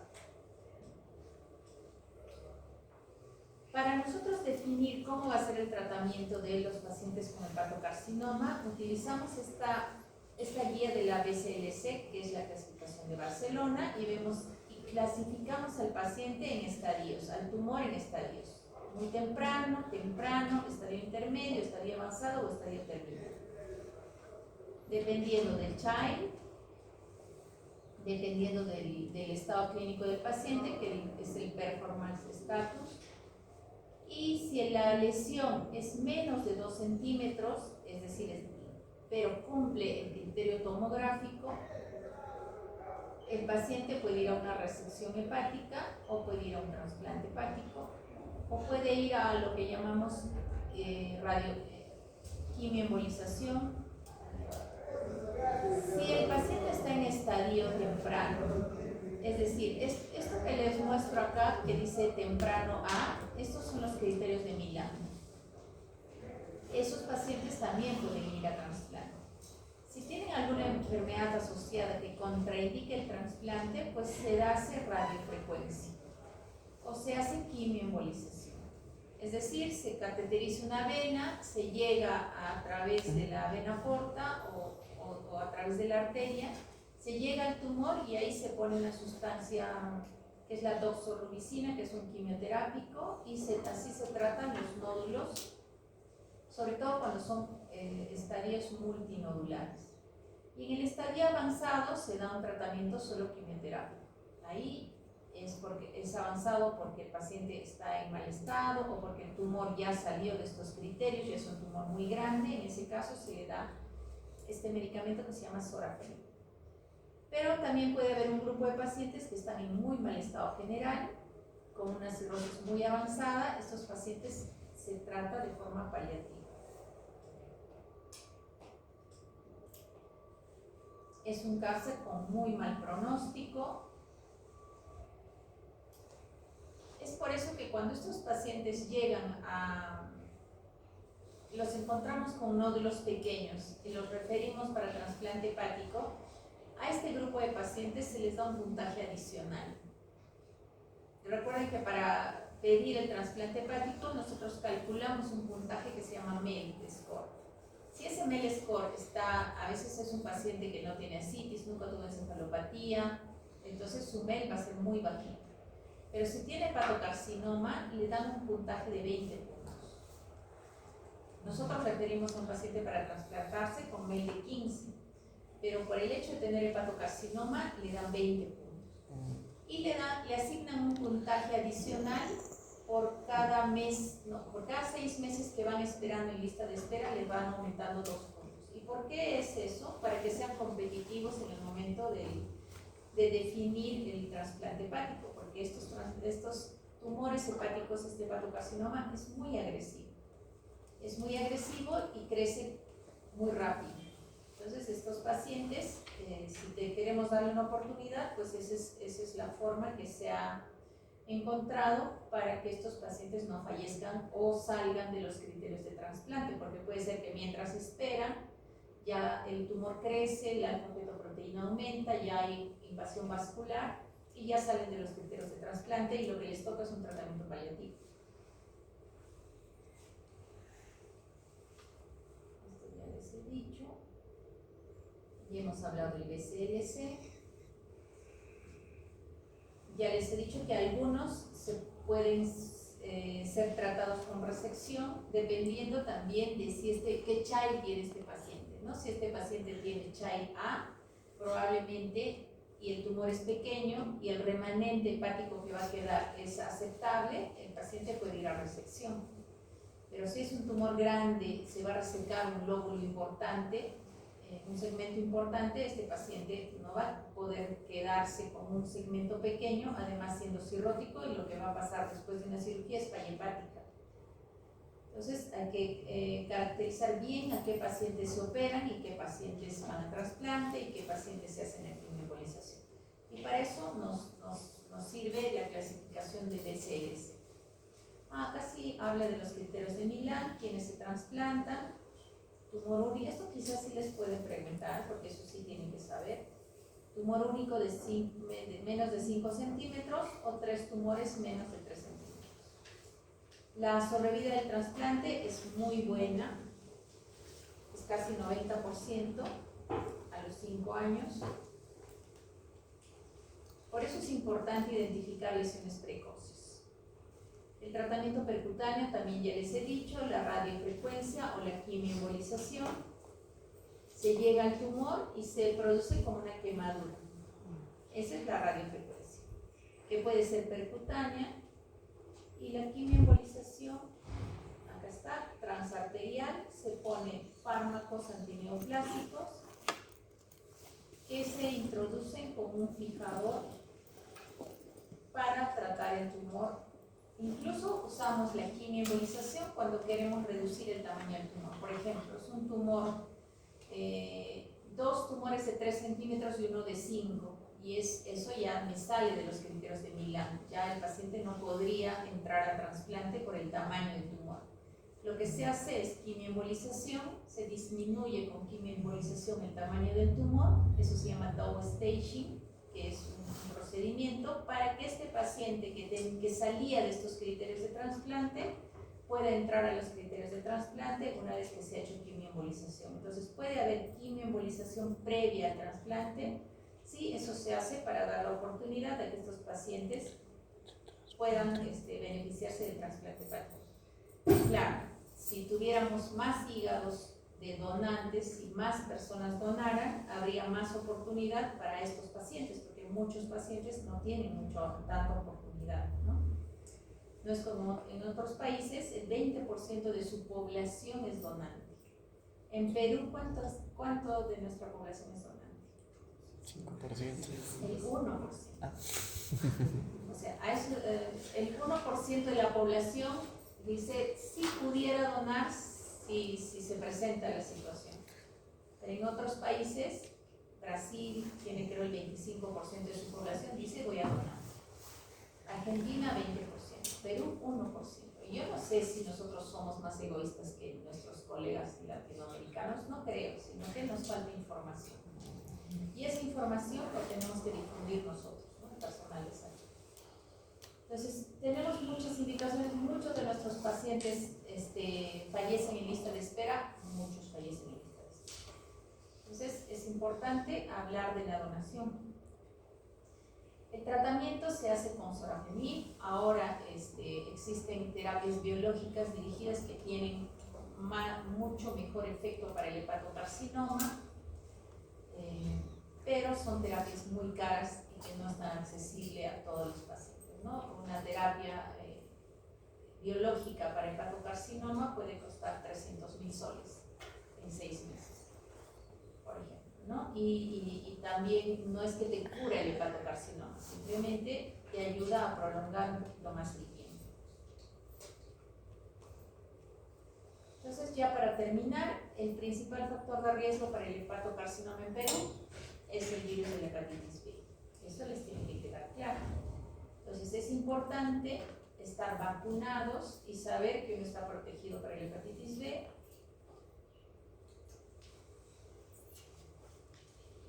Para nosotros definir cómo va a ser el tratamiento de los pacientes con hepatocarcinoma, utilizamos esta guía de la BCLC, que es la clasificación de Barcelona, y clasificamos al paciente en estadios, al tumor en estadios. Muy temprano, estadio intermedio, estadio avanzado o estadio terminal. Dependiendo del child, dependiendo del estado clínico del paciente, que es el performance status. Y si la lesión es menos de 2 centímetros, es decir, pero cumple el criterio tomográfico, el paciente puede ir a una resección hepática o puede ir a un trasplante hepático o puede ir a lo que llamamos quimioembolización. Si el paciente está en estadio temprano, es decir, esto que les muestro acá, que dice temprano A, estos son los criterios de Milán. Esos pacientes también pueden ir a trasplante. Si tienen alguna enfermedad asociada que contraindique el trasplante, pues se hace radiofrecuencia o se hace quimioembolización. Es decir, se cateteriza una vena, se llega a través de la vena porta o a través de la arteria, se llega al tumor y ahí se pone una sustancia que es la doxorubicina, que es un quimioterápico, y así se tratan los nódulos, sobre todo cuando son estadios multinodulares. Y en el estadio avanzado se da un tratamiento solo quimioterápico. Ahí es avanzado porque el paciente está en mal estado o porque el tumor ya salió de estos criterios, ya es un tumor muy grande. En ese caso se le da este medicamento que se llama sorafenib. Pero también puede haber un grupo de pacientes que están en muy mal estado general, con una cirrosis muy avanzada. Estos pacientes se trata de forma paliativa. Es un cáncer con muy mal pronóstico. Es por eso que cuando estos pacientes llegan los encontramos con nódulos pequeños y los referimos para trasplante hepático, a este grupo de pacientes se les da un puntaje adicional. Recuerden que para pedir el trasplante hepático nosotros calculamos un puntaje que se llama MEL score. Si ese MEL score está, a veces es un paciente que no tiene ascitis, nunca tuvo encefalopatía, entonces su MEL va a ser muy bajito. Pero si tiene hepatocarcinoma, le dan un puntaje de 20 puntos. Nosotros referimos a un paciente para trasplantarse con MEL de 15, pero por el hecho de tener hepatocarcinoma le dan 20 puntos. Y le asignan un puntaje adicional por cada mes, por cada 6 meses que van esperando en lista de espera, les van aumentando 2 puntos. ¿Y por qué es eso? Para que sean competitivos en el momento de definir el trasplante hepático, porque estos tumores hepáticos, este hepatocarcinoma es muy agresivo. Es muy agresivo y crece muy rápido. Entonces, estos pacientes, si queremos darle una oportunidad, pues esa es la forma que se ha encontrado para que estos pacientes no fallezcan o salgan de los criterios de trasplante, porque puede ser que mientras esperan, ya el tumor crece, la alfa-fetoproteína aumenta, ya hay invasión vascular y ya salen de los criterios de trasplante y lo que les toca es un tratamiento paliativo. Esto ya les he dicho. Ya hemos hablado del BCLC. Ya les he dicho que algunos se pueden ser tratados con resección, dependiendo también de qué child tiene este paciente, ¿no? Si este paciente tiene child A, probablemente, y el tumor es pequeño y el remanente hepático que va a quedar es aceptable, el paciente puede ir a resección. Pero si es un tumor grande, se va a resecar un lóbulo importante, un segmento importante, este paciente no va a poder quedarse con un segmento pequeño, además siendo cirrótico, y lo que va a pasar después de una cirugía es falla hepática. Entonces hay que caracterizar bien a qué pacientes se operan y qué pacientes van a trasplante y qué pacientes se hacen en embolización. Y para eso nos sirve la clasificación de BCLC. Acá sí habla de los criterios de Milán, quienes se trasplantan. Tumor único, esto quizás sí les pueden preguntar, porque eso sí tienen que saber. Tumor único de menos de 5 centímetros o 3 tumores menos de 3 centímetros. La sobrevida del trasplante es muy buena, es casi 90% a los 5 años. Por eso es importante identificar lesiones precoces. El tratamiento percutáneo también ya les he dicho, la radiofrecuencia o la quimioembolización. Se llega al tumor y se produce como una quemadura. Esa es la radiofrecuencia, que puede ser percutánea. Y la quimioembolización, acá está, transarterial, se pone fármacos antineoplásicos que se introducen como un fijador para tratar el tumor. Incluso usamos la quimioembolización cuando queremos reducir el tamaño del tumor. Por ejemplo, es un tumor, 2 tumores de 3 centímetros y uno de 5, y eso ya me sale de los criterios de Milán. Ya el paciente no podría entrar a trasplante por el tamaño del tumor. Lo que se hace es quimioembolización, se disminuye con quimioembolización el tamaño del tumor, eso se llama downstaging, que es un procedimiento para que este paciente que salía de estos criterios de trasplante pueda entrar a los criterios de trasplante una vez que se ha hecho quimioembolización. Entonces puede haber quimioembolización previa al trasplante, Sí, eso se hace para dar la oportunidad de que estos pacientes puedan beneficiarse del trasplante hepático. Claro, si tuviéramos más hígados de donantes y más personas donaran, habría más oportunidad para estos pacientes, porque muchos pacientes no tienen tanta oportunidad, ¿no? No es como en otros países, el 20% de su población es donante. En Perú, ¿cuánto de nuestra población es donante? 5%. El 1%. Ah. O sea, el 1% de la población dice si pudiera donar si se presenta la situación. Pero en otros países, Brasil tiene creo el 25% de su población, dice voy a donar. Argentina 20%, Perú 1%. Y yo no sé si nosotros somos más egoístas que nuestros colegas latinoamericanos, no creo, sino que nos falta información. Y esa información la tenemos que difundir nosotros, ¿no? El personal de salud. Entonces, tenemos muchas indicaciones, muchos de nuestros pacientes fallecen en lista de espera, muchos fallecen en lista de espera. Entonces, es importante hablar de la donación. El tratamiento se hace con sorafenib. Ahora existen terapias biológicas dirigidas que tienen mucho mejor efecto para el hepatocarcinoma, pero son terapias muy caras y que no están accesibles a todos los pacientes, ¿no? Una terapia biológica para hepatocarcinoma puede costar 300.000 soles en 6 meses, por ejemplo, ¿no? Y también no es que te cure el hepatocarcinoma, simplemente te ayuda a prolongar un poquito más el tiempo. Entonces, ya para terminar, el principal factor de riesgo para el hepatocarcinoma en Perú es el virus de la hepatitis B. Eso les tiene que quedar claro. Entonces, es importante estar vacunados y saber que uno está protegido para la hepatitis B.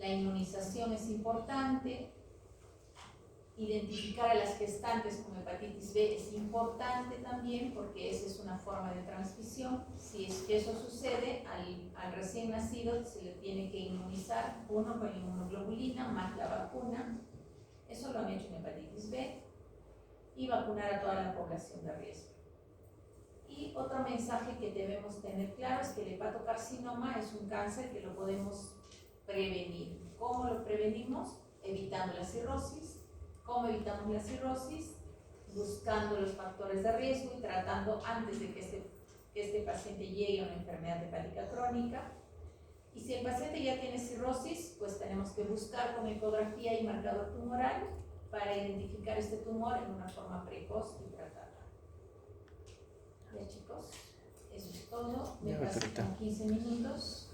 La inmunización es importante. Identificar a las gestantes con hepatitis B es importante también porque esa es una forma de transmisión. Si es que eso sucede, al recién nacido se le tiene que inmunizar, uno con inmunoglobulina más la vacuna. Eso lo han hecho en hepatitis B. Y vacunar a toda la población de riesgo. Y otro mensaje que debemos tener claro es que el hepatocarcinoma es un cáncer que lo podemos prevenir. ¿Cómo lo prevenimos? Evitando la cirrosis. ¿Cómo evitamos la cirrosis? Buscando los factores de riesgo y tratando antes de que este paciente llegue a una enfermedad hepática crónica. Y si el paciente ya tiene cirrosis, pues tenemos que buscar con ecografía y marcador tumoral para identificar este tumor en una forma precoz y tratarla. Ya chicos, eso es todo. Me pasan 15 minutos.